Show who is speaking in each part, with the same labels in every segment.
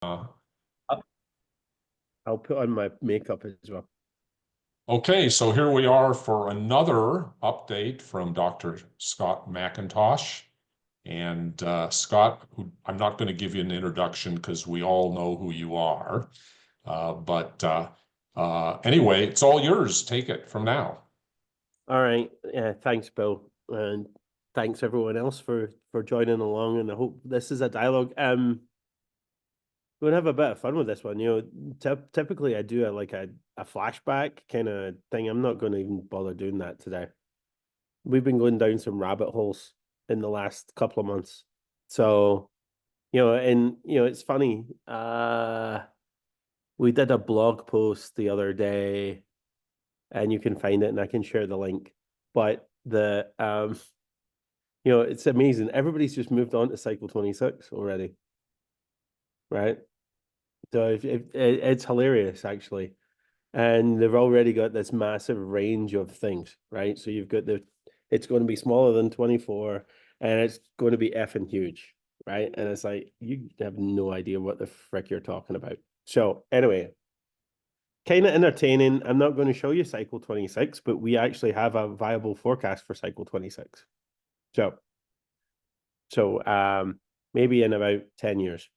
Speaker 1: Uh,
Speaker 2: I'll put on my makeup as well.
Speaker 1: okay, so here we are for another update from Dr. Scott McIntosh. And Scott, I'm not going to give you an introduction because we all know who you are. But anyway, it's all yours. Take it from now.
Speaker 2: All right. Yeah, thanks, Bill. And thanks everyone else for joining along. And I hope this is a dialogue. We're gonna have a bit of fun with this one. Typically I do a flashback kind of thing. I'm not gonna even bother doing that today. We've been going down some rabbit holes in the last couple of months. So, it's funny. We did a blog post the other day and you can find it and I can share the link. But it's amazing. Everybody's just moved on to cycle 26 already, right? So it's hilarious actually. And they've already got this massive range of things, right? So you've got it's going to be smaller than 24 and it's going to be effing huge, right? And it's like you have no idea what the frick you're talking about. So anyway, kind of entertaining. I'm not going to show you cycle 26, but we actually have a viable forecast for cycle 26. So so maybe in about 10 years.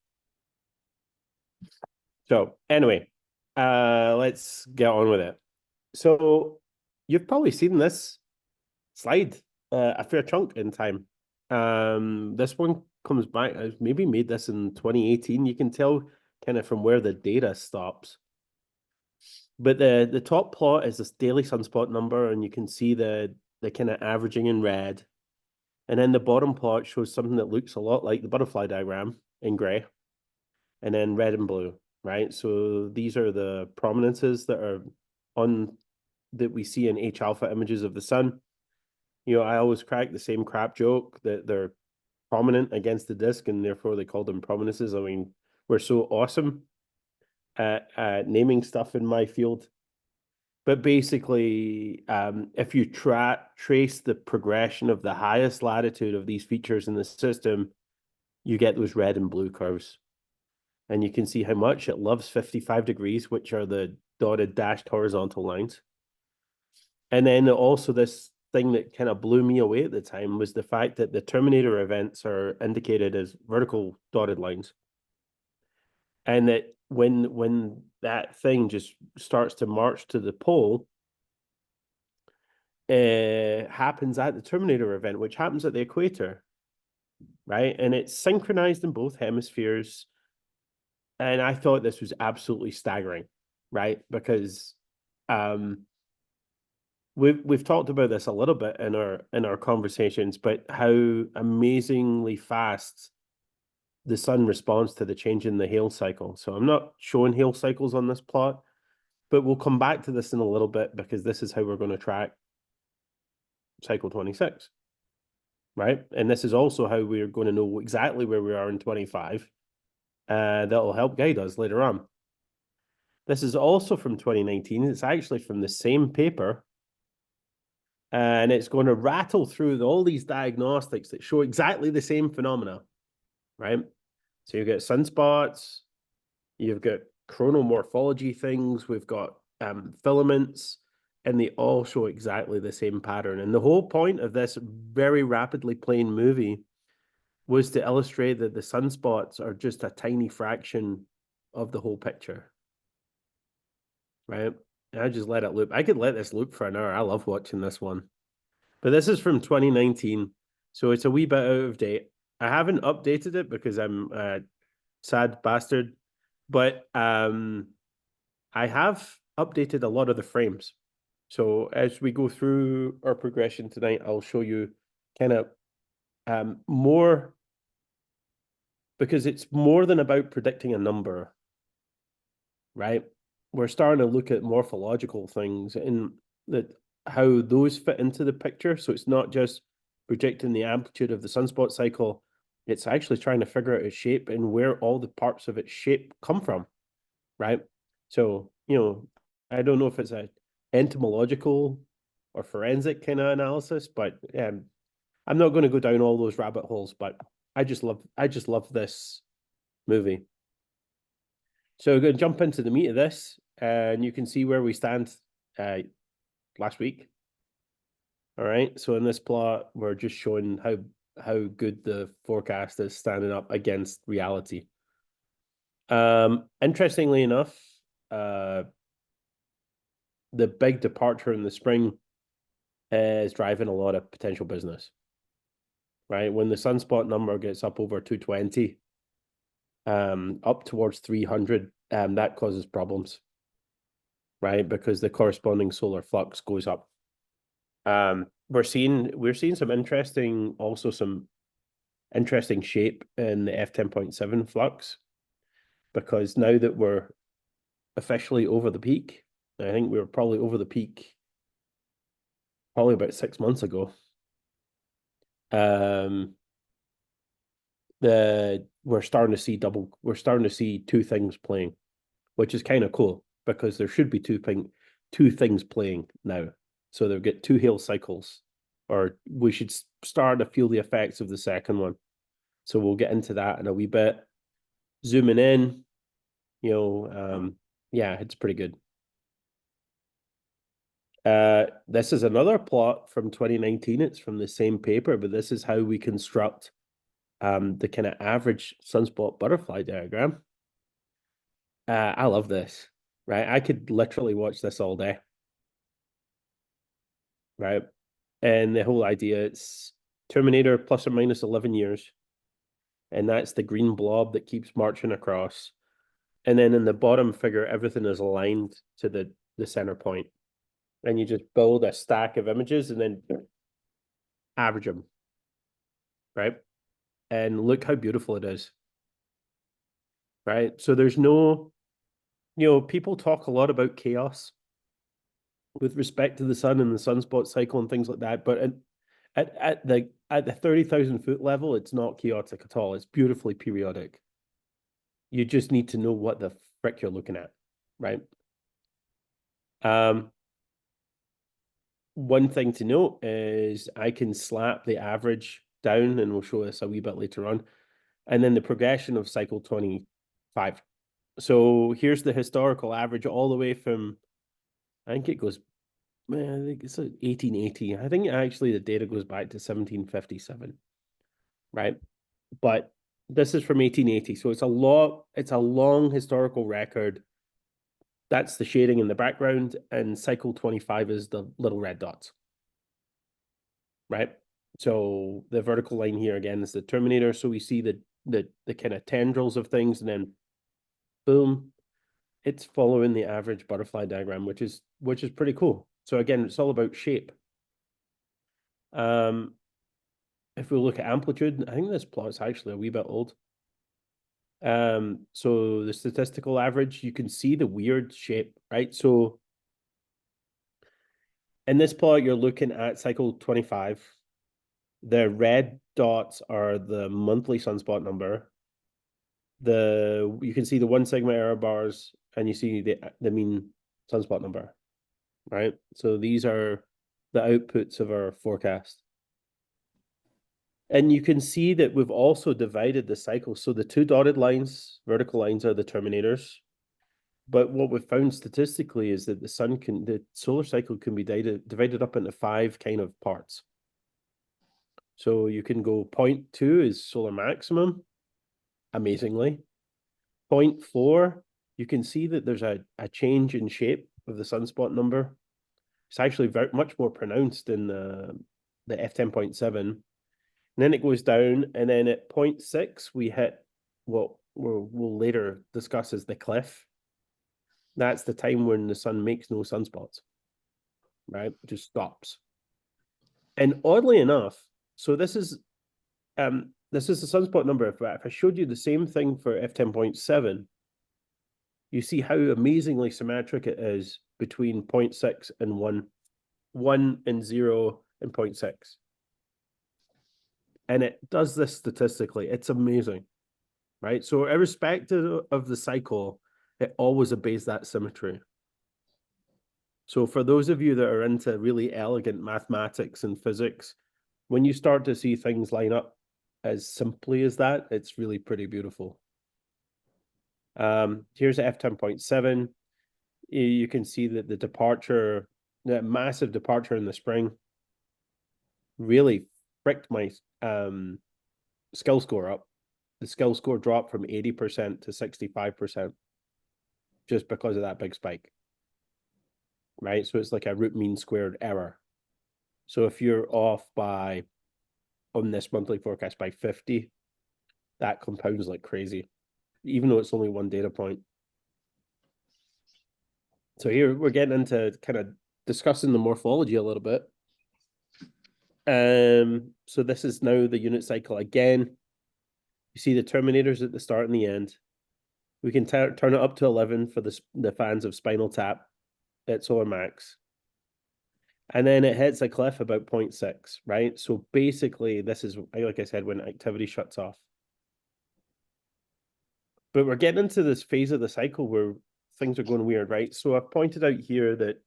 Speaker 2: So anyway, let's get on with it. So you've probably seen this slide a fair chunk in time. This one comes back. I maybe made this in 2018. You can tell kind of from where the data stops. But the top plot is this daily sunspot number, and you can see the kind of averaging in red. And then the bottom plot shows something that looks a lot like the butterfly diagram in gray, and then red and blue, right? So these are the prominences that are on that we see in H alpha images of the sun. I always crack the same crap joke that they're prominent against the disk and therefore they call them prominences. I mean, we're so awesome at naming stuff in my field. But basically, if you trace the progression of the highest latitude of these features in the system, you get those red and blue curves. And you can see how much it loves 55 degrees, which are the dotted dashed horizontal lines. And then also this thing that kind of blew me away at the time was the fact that the terminator events are indicated as vertical dotted lines. And that when that thing just starts to march to the pole, happens at the terminator event, which happens at the equator, right? And it's synchronized in both hemispheres. And I thought this was absolutely staggering, right? Because um we've talked about this a little bit in our conversations, but how amazingly fast the sun responds to the change in the hail cycle. So I'm not showing hail cycles on this plot, but we'll come back to this in a little bit because this is how we're going to track cycle 26, right? And this is also how we're going to know exactly where we are in 25. That'll help guide us later on. This is also from 2019. It's actually from the same paper and it's going to rattle through all these diagnostics that show exactly the same phenomena, right? So you've got sunspots, you've got coronal morphology things, we've got filaments, and they all show exactly the same pattern. And the whole point of this very rapidly playing movie was to illustrate that the sunspots are just a tiny fraction of the whole picture, right? And I just let it loop. I could let this loop for an hour. I love watching this one. But this is from 2019, so it's a wee bit out of date. I haven't updated it because I'm a sad bastard, but I have updated a lot of the frames. So as we go through our progression tonight, I'll show you kind of more because it's more than about predicting a number, right? We're starting to look at morphological things and that how those fit into the picture. So it's not just projecting the amplitude of the sunspot cycle, it's actually trying to figure out its shape and where all the parts of its shape come from, right? So, I don't know if it's a entomological or forensic kind of analysis, but I'm not going to go down all those rabbit holes, but I just love this movie. So we're going to jump into the meat of this, and you can see where we stand last week. All right. So in this plot, we're just showing how good the forecast is standing up against reality. Interestingly enough, the big departure in the spring is driving a lot of potential business. Right. When the sunspot number gets up over 220, up towards 300, that causes problems. Right, because the corresponding solar flux goes up. We're seeing some interesting shape in the F10.7 flux, because now that we're officially over the peak, I think we were probably over the peak probably about 6 months ago. We're starting to see two things playing, which is kind of cool, because there should be two things playing now. So they'll get two Hale cycles, or we should start to feel the effects of the second one. So we'll get into that in a wee bit. Zooming in, yeah, it's pretty good. This is another plot from 2019. It's from the same paper, but this is how we construct the kind of average sunspot butterfly diagram. I love this, right? I could literally watch this all day, right? And the whole idea, it's Terminator plus or minus 11 years. And that's the green blob that keeps marching across. And then in the bottom figure, everything is aligned to the center point. And you just build a stack of images and then average them, right? And look how beautiful it is, right? So there's no, people talk a lot about chaos with respect to the sun and the sunspot cycle and things like that. But at the 30,000-foot level, it's not chaotic at all. It's beautifully periodic. You just need to know what the frick you're looking at, right? One thing to note is I can slap the average down, and we'll show this a wee bit later on, and then the progression of cycle 25. So here's the historical average all the way from, I think it goes, I think it's 1880. I think actually the data goes back to 1757, right? But this is from 1880, so it's a long historical record. That's the shading in the background, and cycle 25 is the little red dots, right? So the vertical line here again is the terminator. So we see the kind of tendrils of things, and then boom, it's following the average butterfly diagram, which is pretty cool. So again, it's all about shape. If we look at amplitude, I think this plot is actually a wee bit old. So the statistical average, you can see the weird shape, right? So in this plot, you're looking at cycle 25. The red dots are the monthly sunspot number. You can see the 1 sigma error bars, and you see the mean sunspot number, right? So these are the outputs of our forecast. And you can see that we've also divided the cycle. So the two dotted lines, vertical lines, are the terminators. But what we've found statistically is that the solar cycle can be divided up into 5 kind of parts. So you can go 0.2 is solar maximum, amazingly. 0.4, you can see that there's a change in shape of the sunspot number. It's actually much more pronounced in the F10.7. And then it goes down, and then at 0.6, we hit what we'll later discuss as the cliff. That's the time when the sun makes no sunspots, right? It just stops. And oddly enough, so this is the sunspot number. If I showed you the same thing for F10.7, you see how amazingly symmetric it is between 0.6 and 1, 1 and 0 and 0.6. And it does this statistically. It's amazing, right? So irrespective of the cycle, it always obeys that symmetry. So for those of you that are into really elegant mathematics and physics, when you start to see things line up as simply as that, it's really pretty beautiful. Here's F10.7. You can see that the departure, that massive departure in the spring, really fricked my skill score up. The skill score dropped from 80% to 65% just because of that big spike, right? So it's like a root mean squared error. So if you're off by, on this monthly forecast, by 50, that compounds like crazy, even though it's only one data point. So here we're getting into kind of discussing the morphology a little bit. So this is now the unit cycle again. You see the terminators at the start and the end. We can turn it up to 11 for the fans of Spinal Tap at solar max. And then it hits a cliff about 0.6, right? So basically, this is, like I said, when activity shuts off. But we're getting into this phase of the cycle where things are going weird, right? So I've pointed out here that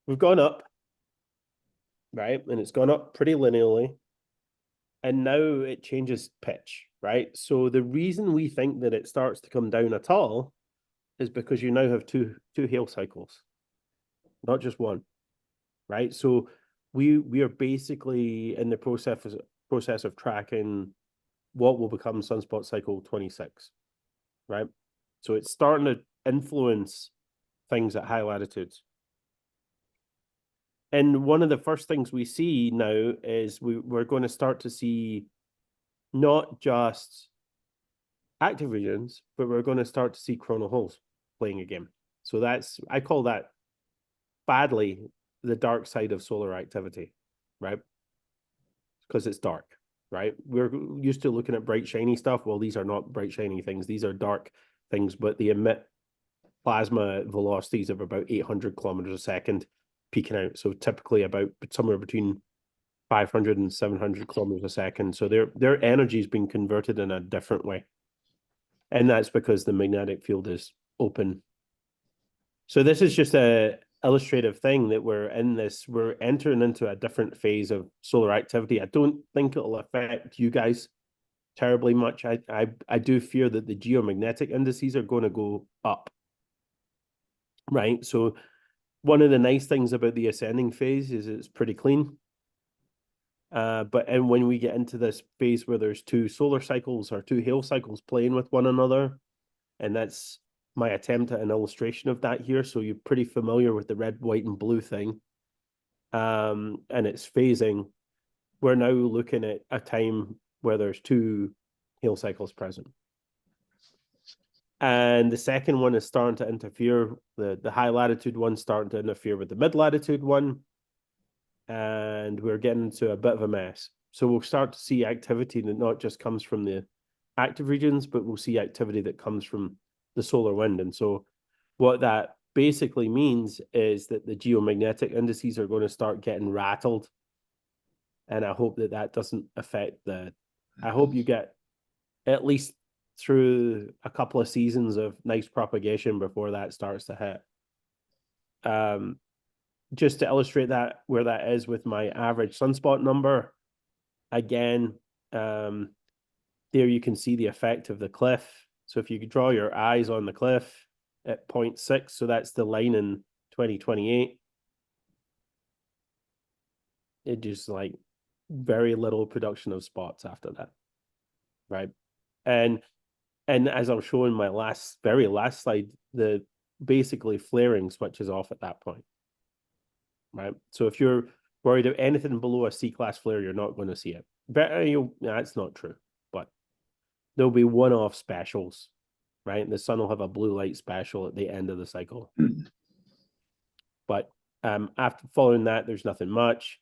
Speaker 2: we've gone up, right? And it's gone up pretty linearly. And now it changes pitch, right? So the reason we think that it starts to come down at all is because you now have two Hale cycles, not just one, right? So we are basically in the process of tracking what will become sunspot cycle 26, right? So it's starting to influence things at high latitudes. And one of the first things we see now is we're going to start to see not just active regions, but we're going to start to see coronal holes playing again. So that's, I call that badly the dark side of solar activity, right? Because it's dark, right? We're used to looking at bright, shiny stuff. Well, these are not bright, shiny things. These are dark things, but they emit plasma velocities of about 800 kilometers a second peaking out. So typically about somewhere between 500 and 700 kilometers a second. So their energy is being converted in a different way. And that's because the magnetic field is open. So this is just a illustrative thing that we're entering into a different phase of solar activity. I don't think it'll affect you guys terribly much. I do fear that the geomagnetic indices are going to go up, right? So one of the nice things about the ascending phase is it's pretty clean. But when we get into this phase where there's two solar cycles or two Hale cycles playing with one another, and that's my attempt at an illustration of that here. So you're pretty familiar with the red, white, and blue thing. And it's phasing. We're now looking at a time where there's two Hale cycles present. And the second one is starting to interfere. The high latitude one starting to interfere with the mid latitude one. And we're getting into a bit of a mess. So we'll start to see activity that not just comes from the active regions, but we'll see activity that comes from the solar wind. And so what that basically means is that the geomagnetic indices are going to start getting rattled. And I hope that that doesn't affect I hope you get at least through a couple of seasons of nice propagation before that starts to hit. Just to illustrate that, where that is with my average sunspot number, again, there you can see the effect of the cliff. So if you could draw your eyes on the cliff at 0.6, so that's the line in 2028, it just like very little production of spots after that, right? And as I'll show in my very last slide, the basically flaring switches off at that point, right? So if you're worried of anything below a C-class flare, you're not going to see it. That's not true, but there'll be one-off specials, right? The sun will have a blue light special at the end of the cycle. But after following that, there's nothing much.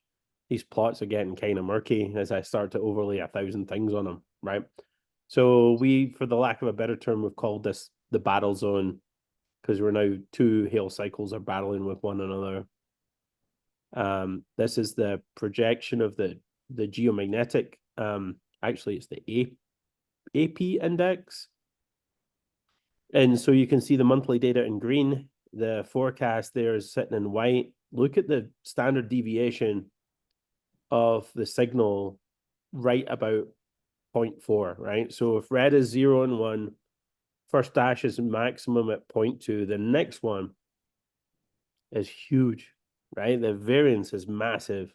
Speaker 2: These plots are getting kind of murky as I start to overlay 1,000 things on them, right? So for the lack of a better term, we've called this the battle zone because we're now two Hale cycles are battling with one another. This is the projection of the geomagnetic. Actually, it's the AP index. And so you can see the monthly data in green. The forecast there is sitting in white. Look at the standard deviation of the signal right about 0.4, right? So if red is 0 and 1, first dash is maximum at 0.2, the next one is huge, right? The variance is massive.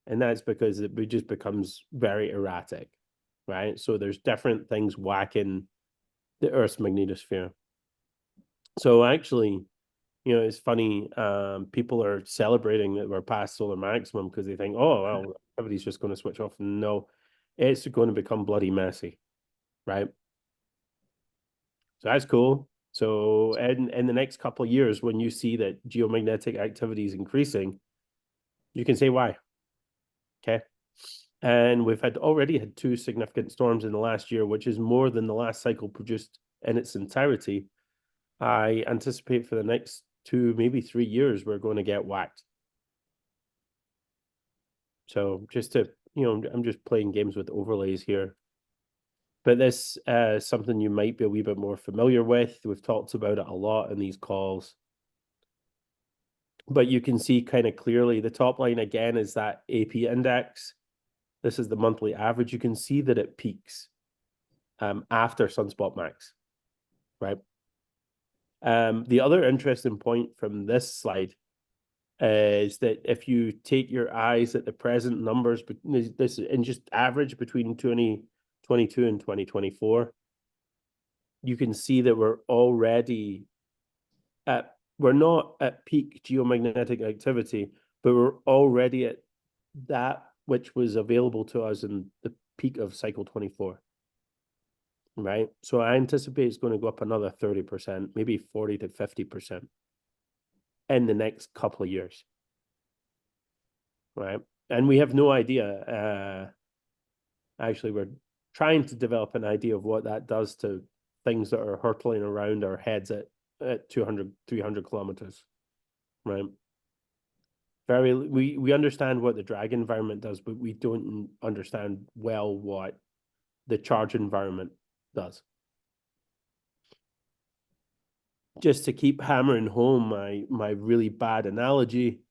Speaker 2: And that's because it just becomes very erratic, right? So there's different things whacking the Earth's magnetosphere. So actually, it's funny. People are celebrating that we're past solar maximum because they think, oh, well, everybody's just going to switch off. No, it's going to become bloody messy, right? So that's cool. So in the next couple of years, when you see that geomagnetic activity is increasing, you can say why. Okay. And we've already had 2 significant storms in the last year, which is more than the last cycle produced in its entirety. I anticipate for the next 2, maybe 3 years, we're going to get whacked. So just to, I'm just playing games with overlays here. But this is something you might be a wee bit more familiar with. We've talked about it a lot in these calls. But you can see kind of clearly the top line again is that AP index. This is the monthly average. You can see that it peaks after sunspot max, right? The other interesting point from this slide is that if you take your eyes at the present numbers, this and just average between 2022 and 2024, you can see that we're not at peak geomagnetic activity, but we're already at that which was available to us in the peak of cycle 24. Right. So I anticipate it's going to go up another 30%, maybe 40 to 50% in the next couple of years. Right. And we have no idea. Actually, we're trying to develop an idea of what that does to things that are hurtling around our heads at 200, 300 kilometers. Right. We understand what the drag environment does, but we don't understand well what the charge environment does. Just to keep hammering home my really bad analogy,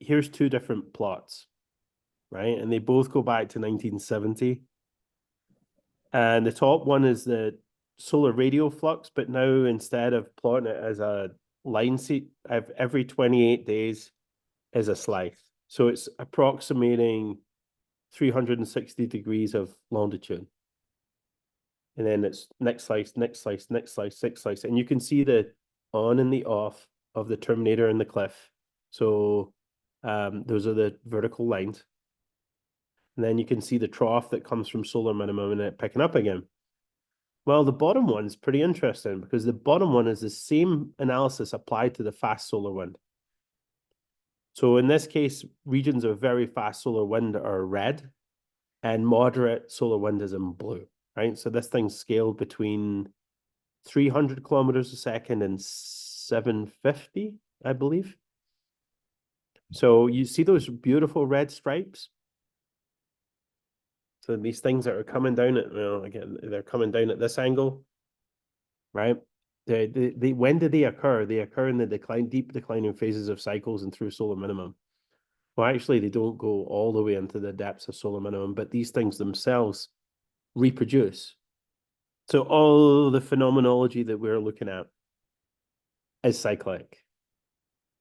Speaker 2: here's 2 different plots, right? And they both go back to 1970. And the top one is the solar radial flux, but now instead of plotting it as a line seat, every 28 days is a slice. So it's approximating 360 degrees of longitude. And then it's next slice, next slice, next slice, next slice. And you can see the on and the off of the terminator and the cliff. So those are the vertical lines. And then you can see the trough that comes from solar minimum and it picking up again. Well, the bottom one's pretty interesting because the bottom one is the same analysis applied to the fast solar wind. So in this case, regions of very fast solar wind are red and moderate solar wind is in blue, right? So this thing's scaled between 300 kilometers a second and 750, I believe. So you see those beautiful red stripes? So these things that are coming down at, again, they're coming down at this angle, right? When do they occur? They occur in the deep declining phases of cycles and through solar minimum. Well, actually, they don't go all the way into the depths of solar minimum, but these things themselves reproduce. So all the phenomenology that we're looking at is cyclic,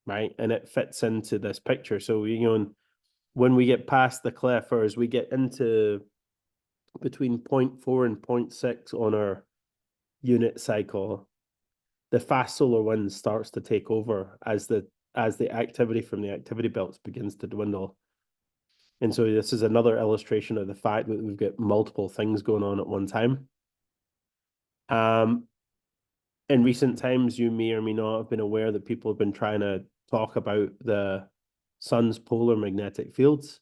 Speaker 2: right? And it fits into this picture. So, when we get past the cliff, or as we get into between 0.4 and 0.6 on our unit cycle, the fast solar wind starts to take over as the activity from the activity belts begins to dwindle. And so this is another illustration of the fact that we've got multiple things going on at one time. In recent times, you may or may not have been aware that people have been trying to talk about the sun's polar magnetic fields.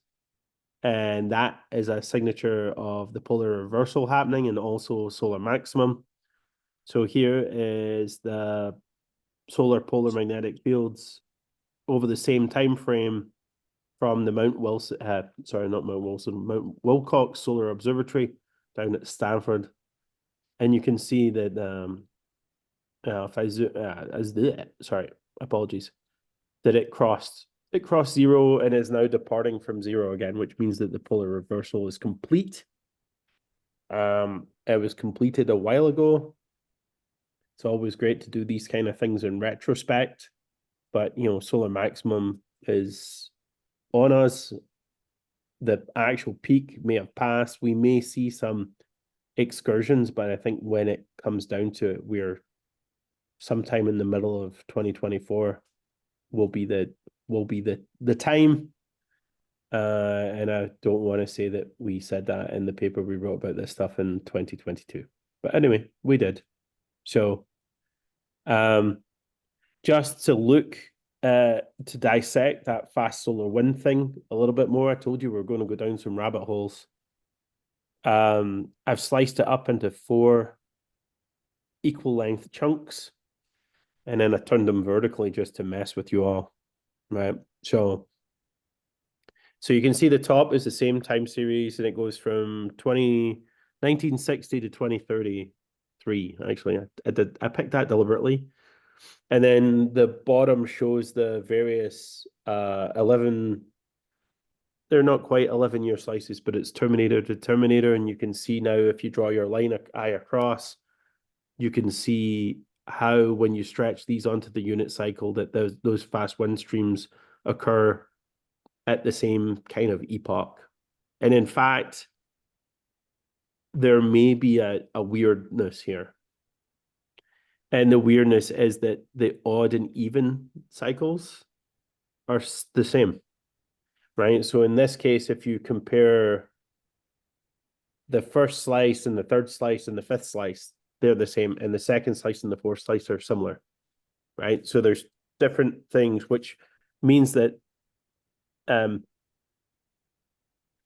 Speaker 2: And that is a signature of the polar reversal happening and also solar maximum. So here is the solar polar magnetic fields over the same time frame from the Mount Wilcox Solar Observatory down at Stanford. And you can see that that it crossed zero and is now departing from zero again, which means that the polar reversal is complete. It was completed a while ago. It's always great to do these kind of things in retrospect, but solar maximum is on us. The actual peak may have passed. We may see some excursions, but I think when it comes down to it, we're sometime in the middle of 2024 will be the time. And I don't want to say that we said that in the paper we wrote about this stuff in 2022. But anyway, we did. So just to look to dissect that fast solar wind thing a little bit more, I told you we are going to go down some rabbit holes. I've sliced it up into 4 equal length chunks, and then I turned them vertically just to mess with you all, right? So you can see the top is the same time series, and it goes from 1960 to 2033. Actually, I picked that deliberately. And then the bottom shows the various 11, they're not quite 11-year slices, but it's Terminator to Terminator. And you can see now, if you draw your eye across, you can see how when you stretch these onto the unit cycle, that those fast wind streams occur at the same kind of epoch. And in fact, there may be a weirdness here. And the weirdness is that the odd and even cycles are the same, right? So in this case, if you compare the first slice and the third slice and the fifth slice, they're the same. And the second slice and the fourth slice are similar, right? So there's different things, which means that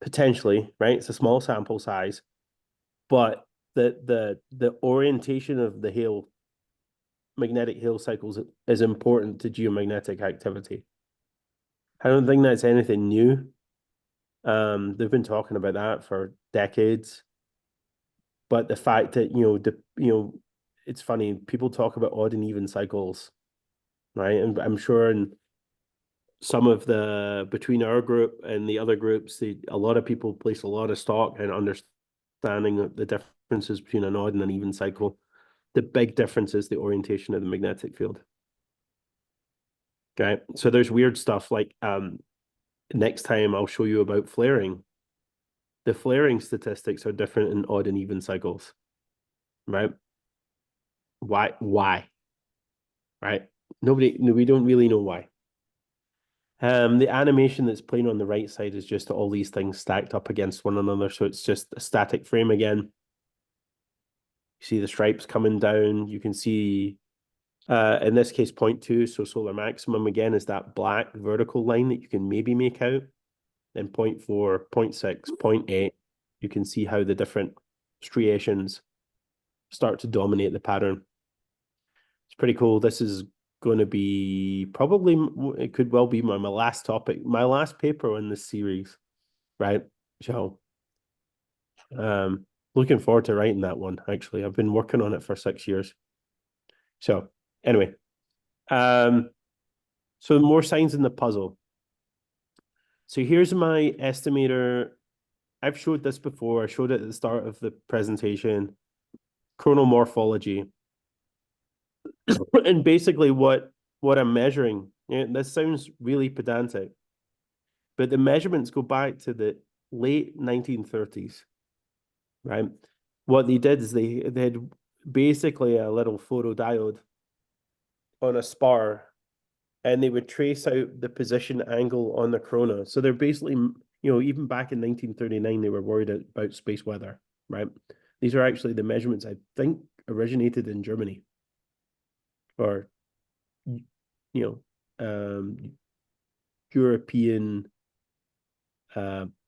Speaker 2: potentially, right, it's a small sample size, but the orientation of the magnetic Hale cycles is important to geomagnetic activity. I don't think that's anything new. They've been talking about that for decades. But the fact that it's funny, people talk about odd and even cycles, right? And I'm sure in some of between our group and the other groups, a lot of people place a lot of stock in understanding the differences between an odd and an even cycle. The big difference is the orientation of the magnetic field. Okay, so there's weird stuff like next time I'll show you about flaring. The flaring statistics are different in odd and even cycles, right? Why? Right? We don't really know why. The animation that's playing on the right side is just all these things stacked up against one another. So it's just a static frame again. You see the stripes coming down. You can see, in this case, 0.2. So solar maximum again is that black vertical line that you can maybe make out. Then 0.4, 0.6, 0.8. You can see how the different striations start to dominate the pattern. It's pretty cool. This is going to be probably, it could well be my last topic, my last paper in this series, right? So looking forward to writing that one. Actually, I've been working on it for 6 years. So anyway, so more signs in the puzzle. So here's my estimator. I've showed this before. I showed it at the start of the presentation. Coronal morphology. And basically what I'm measuring, this sounds really pedantic, but the measurements go back to the late 1930s, right? What they did is they had basically a little photodiode on a spar, and they would trace out the position angle on the corona. So they're basically, even back in 1939, they were worried about space weather, right? These are actually the measurements I think originated in Germany, or European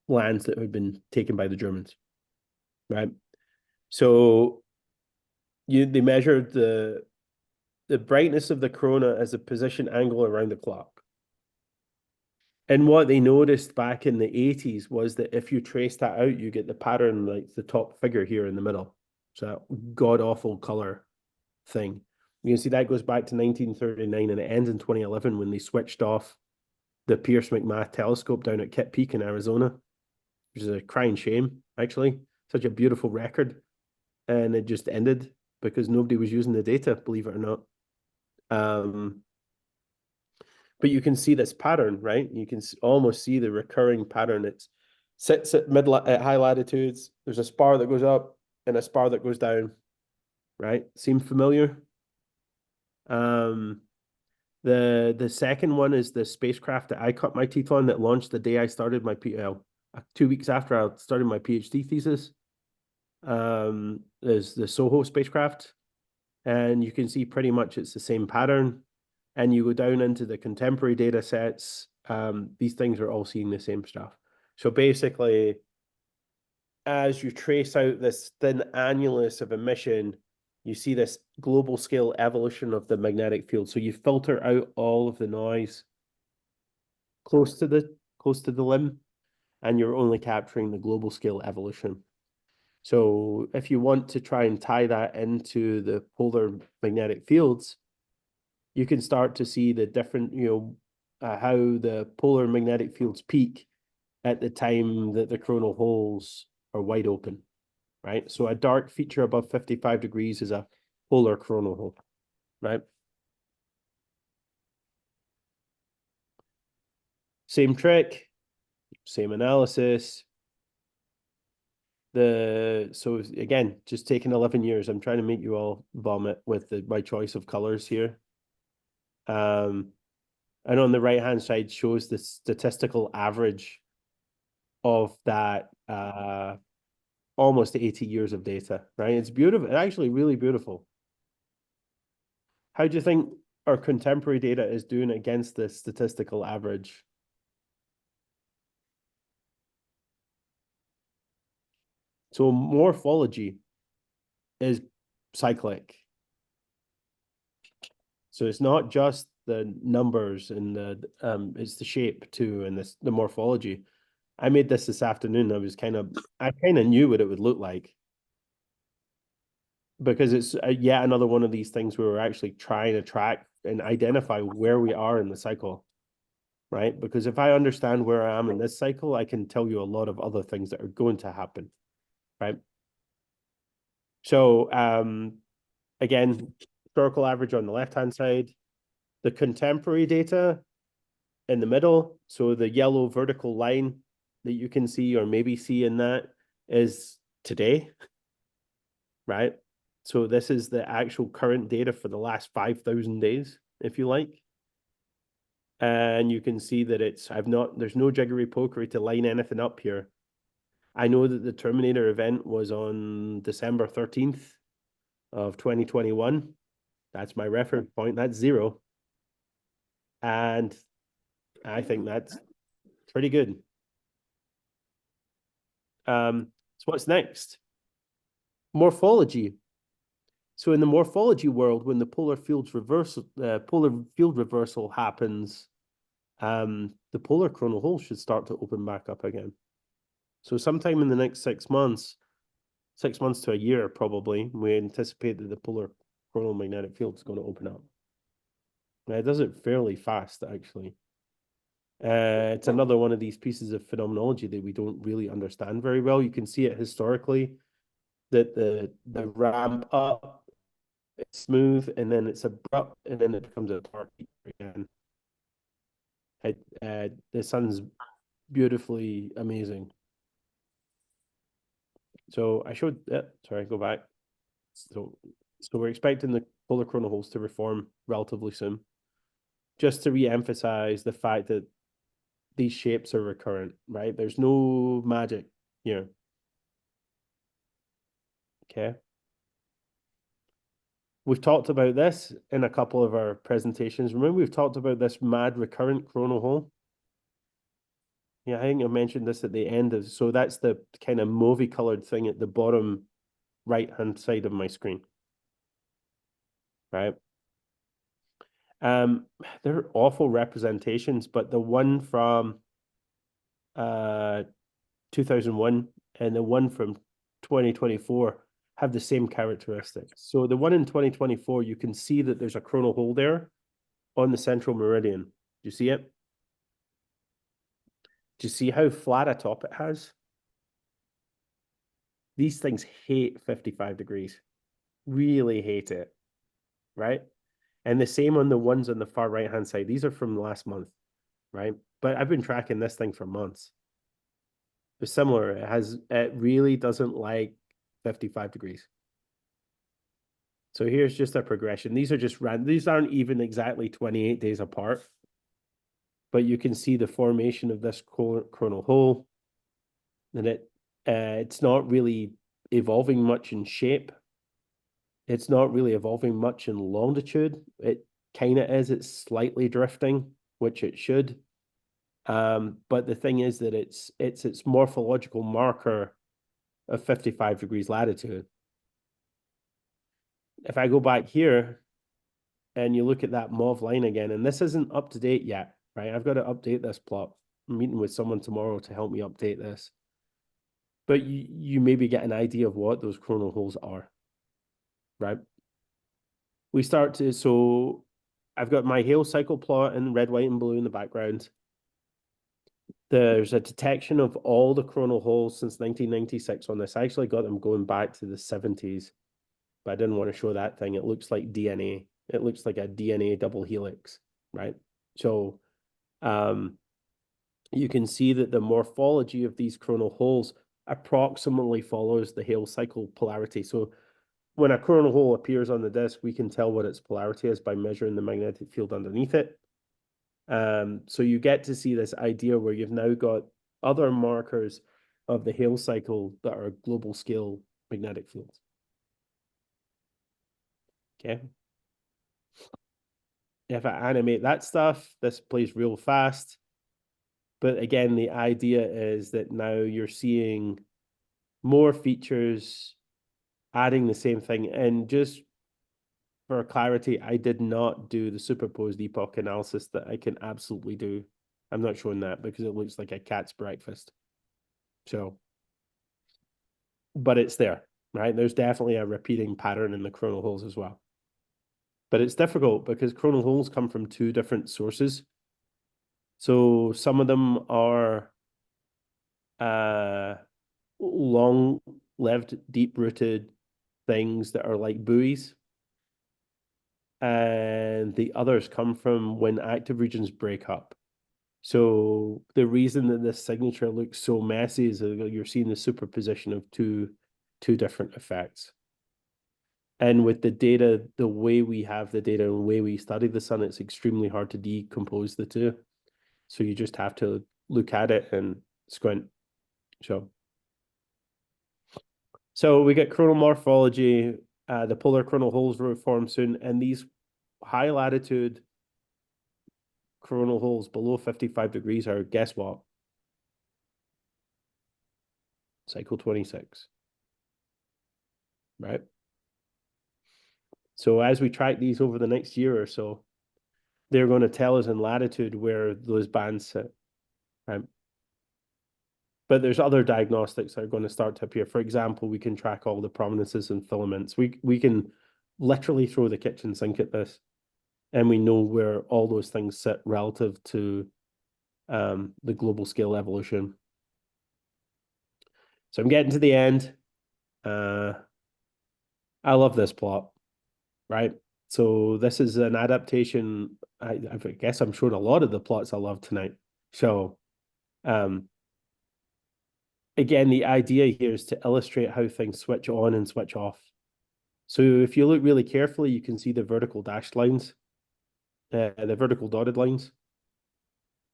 Speaker 2: lands that had been taken by the Germans, right? So they measured the brightness of the corona as a position angle around the clock. And what they noticed back in the 80s was that if you trace that out, you get the pattern like the top figure here in the middle. So that god-awful color thing. You can see that goes back to 1939, and it ends in 2011 when they switched off the Pierce McMath telescope down at Kitt Peak in Arizona, which is a crying shame, actually. such a beautiful record, and it just ended because nobody was using the data, believe it or not. But you can see this pattern, right? You can almost see the recurring pattern. It sits at at high latitudes. There's a spar that goes up and a spar that goes down, right? Seem familiar? The second one is the spacecraft that I cut my teeth on that launched the day I started my 2 weeks after I started my PhD thesis. There's the SOHO spacecraft, and you can see pretty much it's the same pattern. And you go down into the contemporary data sets, these things are all seeing the same stuff. So basically, as you trace out this thin annulus of emission, you see this global scale evolution of the magnetic field. So you filter out all of the noise close to the limb, and you're only capturing the global scale evolution. So if you want to try and tie that into the polar magnetic fields, you can start to see the different, how the polar magnetic fields peak at the time that the coronal holes are wide open, right? So a dark feature above 55 degrees is a polar coronal hole, right? Same trick, same analysis. So again, just taking 11 years, I'm trying to make you all vomit with my choice of colors here. And on the right-hand side shows the statistical average of that almost 80 years of data, right? It's beautiful. It's actually really beautiful. How do you think our contemporary data is doing against this statistical average? So morphology is cyclic. So it's not just the numbers and it's the shape too, and the morphology. I made this afternoon. I kind of knew what it would look like, because it's yet another one of these things where we're actually trying to track and identify where we are in the cycle, right? Because if I understand where I am in this cycle, I can tell you a lot of other things that are going to happen, right? So again, historical average on the left-hand side, the contemporary data in the middle. So the yellow vertical line that you can see or maybe see in that is today, right? So this is the actual current data for the last 5,000 days, if you like. And you can see that there's no jiggery pokery to line anything up here. I know that the Terminator event was on December 13th of 2021. That's my reference point. That's 0. And I think that's pretty good. So what's next? Morphology. So in the morphology world, when the polar field reversal happens, the polar coronal hole should start to open back up again. So sometime in the next 6 months, 6 months to a year probably, we anticipate that the polar coronal magnetic field is going to open up. And it does it fairly fast, actually. It's another one of these pieces of phenomenology that we don't really understand very well. You can see it historically, that the ramp up, it's smooth, and then it's abrupt, and then it becomes a dark again. The sun's beautifully amazing. So I showed it. Sorry, go back. So we're expecting the polar coronal holes to reform relatively soon. Just to re-emphasize the fact that these shapes are recurrent, right? There's no magic here. Okay. We've talked about this in a couple of our presentations. Remember, we've talked about this mad recurrent coronal hole? Yeah, I think I mentioned this at the end of, so that's the kind of movie colored thing at the bottom right-hand side of my screen, right? They're awful representations, but the one from 2001 and the one from 2024 have the same characteristics. So the one in 2024, you can see that there's a coronal hole there on the central meridian. Do you see it? Do you see how flat a top it has? These things hate 55 degrees, really hate it, right? And the same on the ones on the far right-hand side. These are from last month, right? But I've been tracking this thing for months. It's similar. It really doesn't like 55 degrees. So here's just a progression. These are just random. These aren't even exactly 28 days apart, but you can see the formation of this coronal hole, and it's not really evolving much in shape. It's not really evolving much in longitude. It kind of is. It's slightly drifting, which it should. But the thing is that its morphological marker of 55 degrees latitude. If I go back here and you look at that mauve line again, and this isn't up to date yet, right? I've got to update this plot. I'm meeting with someone tomorrow to help me update this. But you maybe get an idea of what those coronal holes are, right? So I've got my hail cycle plot in red, white, and blue in the background. There's a detection of all the coronal holes since 1996 on this. I actually got them going back to the 70s, but I didn't want to show that thing. It looks like DNA. It looks like a DNA double helix, right? So you can see that the morphology of these coronal holes approximately follows the Hale cycle polarity. So when a coronal hole appears on the disk, we can tell what its polarity is by measuring the magnetic field underneath it. So you get to see this idea where you've now got other markers of the Hale cycle that are global scale magnetic fields. Okay. If I animate that stuff, this plays real fast. But again, the idea is that now you're seeing more features adding the same thing. And just for clarity, I did not do the superposed epoch analysis that I can absolutely do. I'm not showing that because it looks like a cat's breakfast. So, but it's there, right? There's definitely a repeating pattern in the coronal holes as well. But it's difficult because coronal holes come from two different sources. So some of them are long-lived, deep-rooted things that are like buoys. And the others come from when active regions break up. So the reason that this signature looks so messy is that you're seeing the superposition of two different effects. And with the data, the way we have the data and the way we study the sun, it's extremely hard to decompose the two. So you just have to look at it and squint. So we get coronal morphology, the polar coronal holes will form soon, and these high latitude coronal holes below 55 degrees are, guess what? Cycle 26, right? So as we track these over the next year or so, they're going to tell us in latitude where those bands sit, right? But there's other diagnostics that are going to start to appear. For example, we can track all the prominences and filaments. We can literally throw the kitchen sink at this, and we know where all those things sit relative to the global scale evolution. So I'm getting to the end. I love this plot, right? So this is an adaptation. I guess I'm showing a lot of the plots I love tonight. So again, the idea here is to illustrate how things switch on and switch off. So if you look really carefully, you can see the vertical dashed lines, the vertical dotted lines.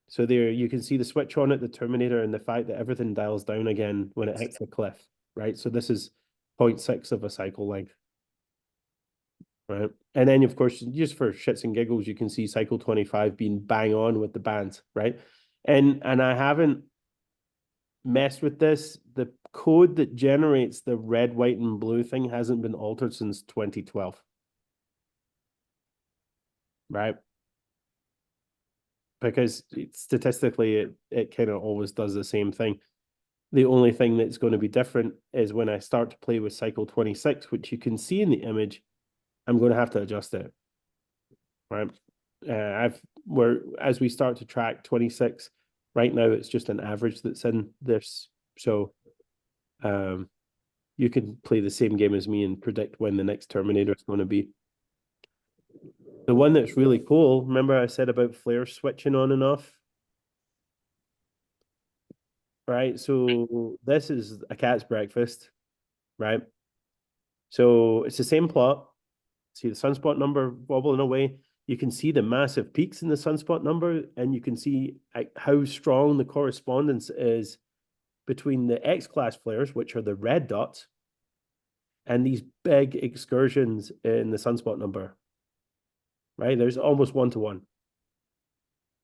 Speaker 2: So there you can see the switch on at the terminator and the fact that everything dials down again when it hits the cliff, right? So this is 0.6 of a cycle length, right? And then, of course, just for shits and giggles, you can see cycle 25 being bang on with the band, right? And I haven't messed with this. The code that generates the red, white, and blue thing hasn't been altered since 2012, right? Because statistically, it kind of always does the same thing. The only thing that's going to be different is when I start to play with cycle 26, which you can see in the image, I'm going to have to adjust it, right? As we start to track 26, right now it's just an average that's in this. So you can play the same game as me and predict when the next Terminator is going to be. The one that's really cool, remember I said about flares switching on and off? Right, so this is a cat's breakfast, right? So it's the same plot. See the sunspot number wobbling away. You can see the massive peaks in the sunspot number, and you can see how strong the correspondence is between the X-class flares, which are the red dots, and these big excursions in the sunspot number. Right? There's almost 1-to-1.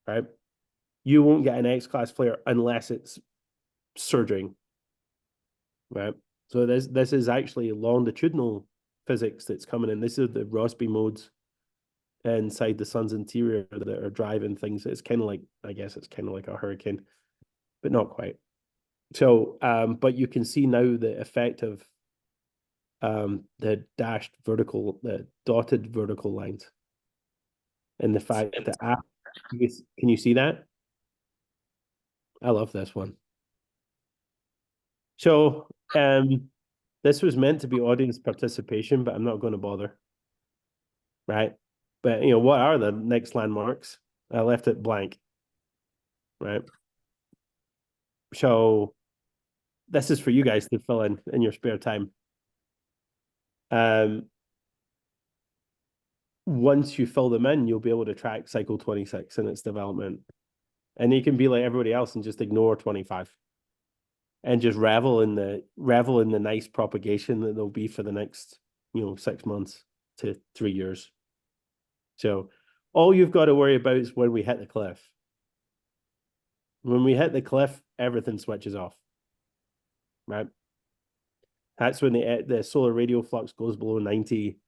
Speaker 2: Right? You won't get an X-class flare unless it's surging. Right? So this is actually longitudinal physics that's coming in. This is the Rossby modes inside the sun's interior that are driving things. It's kind of like, I guess it's kind of like a hurricane, but not quite. So, but you can see now the effect of the dotted vertical lines, and the fact that can you see that? I love this one. So, this was meant to be audience participation, but I'm not going to bother. Right? But what are the next landmarks? I left it blank. Right? So this is for you guys to fill in your spare time. Once you fill them in, you'll be able to track cycle 26 and its development. And you can be like everybody else and just ignore 25. And just revel in the nice propagation that there'll be for the next, 6 months to 3 years. So all you've got to worry about is when we hit the cliff. When we hit the cliff, everything switches off. Right? That's when the solar radial flux goes below 90,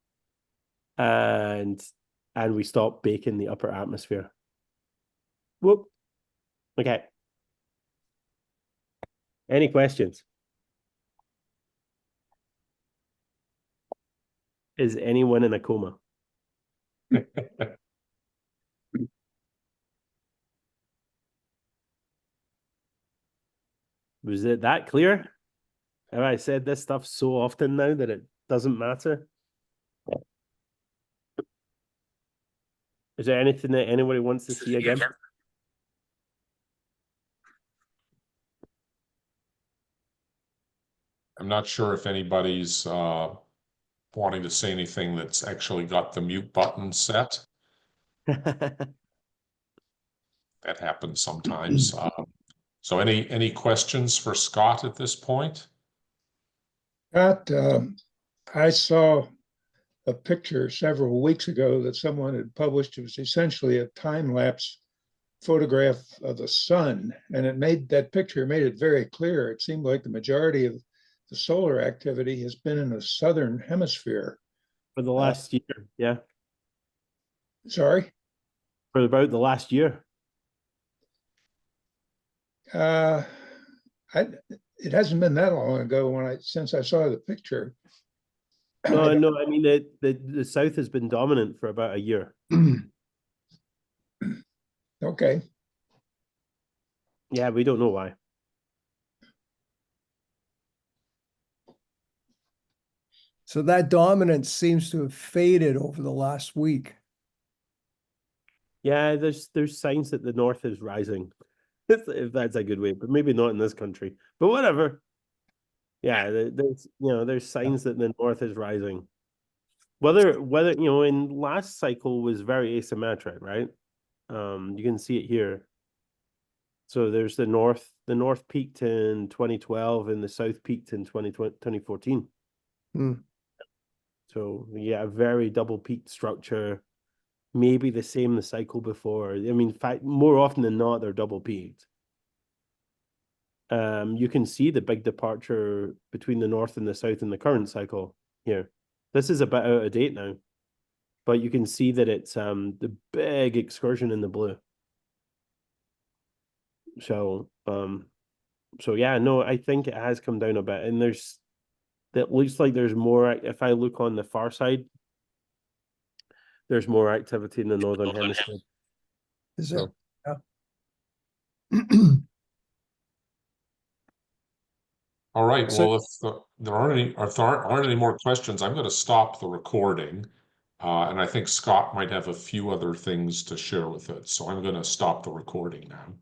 Speaker 2: and we stop baking the upper atmosphere. Whoop. Okay. Any questions? Is anyone in a coma? Was it that clear? Have I said this stuff so often now that it doesn't matter? Is there anything that anybody wants to see again?
Speaker 1: I'm not sure if anybody's wanting to say anything that's actually got the mute button set. That happens sometimes. So any questions for Scott at this point?
Speaker 3: Scott, I saw a picture several weeks ago that someone had published. It was essentially a time-lapse photograph of the sun, and that picture made it very clear. It seemed like the majority of the solar activity has been in the southern hemisphere.
Speaker 2: For the last year, yeah.
Speaker 3: Sorry?
Speaker 2: For about the last year.
Speaker 3: It hasn't been that long ago since I saw the picture.
Speaker 2: No, I mean the South has been dominant for about a year.
Speaker 3: Okay.
Speaker 2: Yeah, we don't know why.
Speaker 4: So that dominance seems to have faded over the last week.
Speaker 2: Yeah, there's signs that the North is rising, if that's a good way, but maybe not in this country. But whatever. Yeah, there's signs that the North is rising. Whether in last cycle was very asymmetric, right? You can see it here. So there's the North peaked in 2012 and the South peaked in 2014. So yeah, a very double peaked structure. Maybe the same the cycle before. I mean, in fact, more often than not, they're double peaked. You can see the big departure between the North and the South in the current cycle here. This is a bit out of date now, but you can see that it's the big excursion in the blue. So yeah, no, I think it has come down a bit, and it looks like there's more. If I look on the far side, there's more activity in the northern hemisphere.
Speaker 4: Is it? Yeah.
Speaker 1: All right.
Speaker 4: So-
Speaker 1: Well, if there aren't any more questions, I'm gonna stop the recording. And I think Scott might have a few other things to share with it, so I'm gonna stop the recording now.